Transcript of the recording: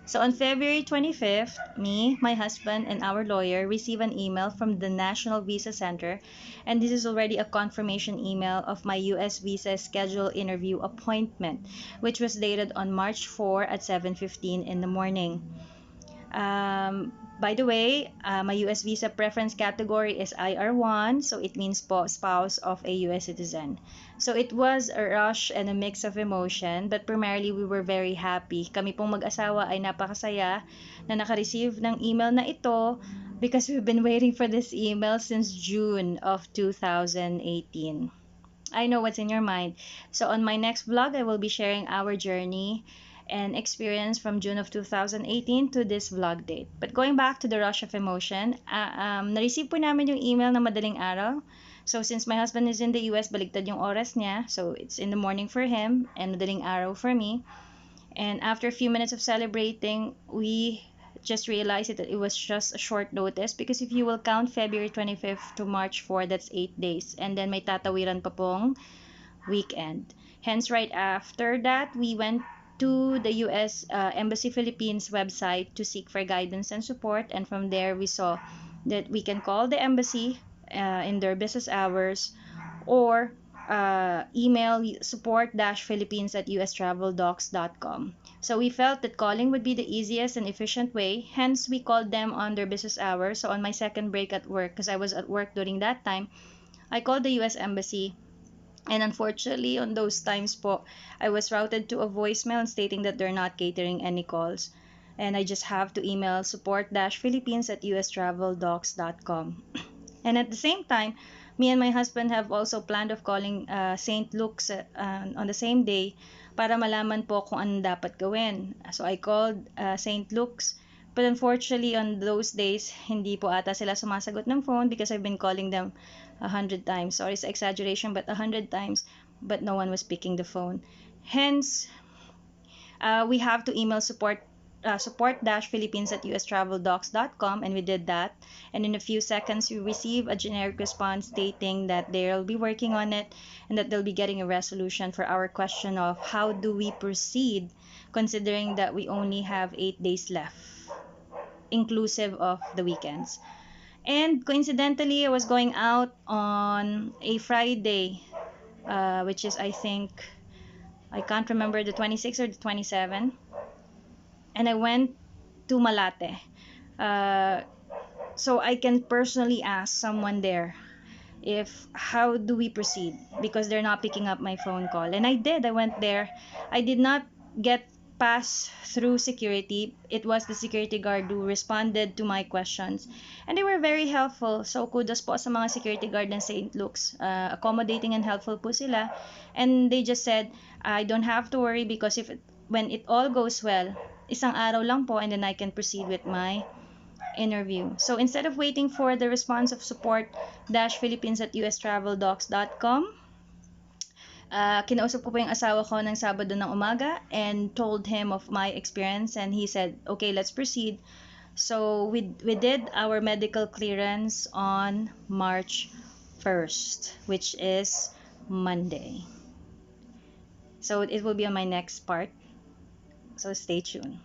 So on February 25th, me, my husband, and our lawyer receive an email from the National Visa Center, and this is already a confirmation email of my US visa schedule interview appointment, which was dated on March 4 at 7:15 in the morning. By the way, my US visa preference category is IR1, so it means po spouse of a US citizen. So it was a rush and a mix of emotion, but primarily we were very happy. Kami pong mag-asawa ay napakasaya na naka-receive ng email na ito because we've been waiting for this email since June of 2018. I know what's in your mind. So on my next vlog, I will be sharing our journey and experience from June of 2018 to this vlog date. But going back to the rush of emotion, na-receive po namin yung email na madaling araw. So since my husband is in the US, baligtad yung oras niya. So it's in the morning for him and madaling araw for me. And after a few minutes of celebrating, we just realized that it was just a short notice because if you will count February 25th to March 4, that's 8 days. And then may tatawiran pa pong weekend. Hence, right after that, we went to the US Embassy Philippines website to seek for guidance and support, and from there we saw that we can call the embassy in their business hours or email support-philippines@ustraveldocs.com. So we felt that calling would be the easiest and efficient way, hence we called them on their business hours. So on my second break at work, because I was at work during that time, I called the US Embassy. And unfortunately, on those times po, I was routed to a voicemail stating that they're not catering any calls. And I just have to email support-philippines@ustraveldocs.com. And at the same time, me and my husband have also planned of calling St. Luke's on the same day para malaman po kung anong dapat gawin. So I called St. Luke's. But unfortunately, on those days, hindi po ata sila sumasagot ng phone because I've been calling them 100 times. Sorry sa exaggeration, but 100 times, but no one was picking the phone. Hence, we have to email support-philippines@ustraveldocs.com, and we did that. And in a few seconds, we receive a generic response stating that they'll be working on it and that they'll be getting a resolution for our question of how do we proceed, considering that we only have 8 days left, inclusive of the weekends. And coincidentally, I was going out on a Friday, which is, I think, I can't remember, the 26th or the 27th. And I went to Malate. So I can personally ask someone there how do we proceed, because they're not picking up my phone call. And I did. I went there. I did not get pass through security. It was the security guard who responded to my questions, and they were very helpful. So kudos po sa mga security guard ng St. Luke's. Accommodating and helpful po sila, and they just said I don't have to worry because when it all goes well, isang araw lang po, and then I can proceed with my interview. So instead of waiting for the response of support-philippines@ustraveldocs.com, kinausap ko po yung asawa ko ng Sabado ng umaga and told him of my experience, and he said, okay, let's proceed. So we did our medical clearance on March 1st, which is Monday. So it will be on my next part. So stay tuned.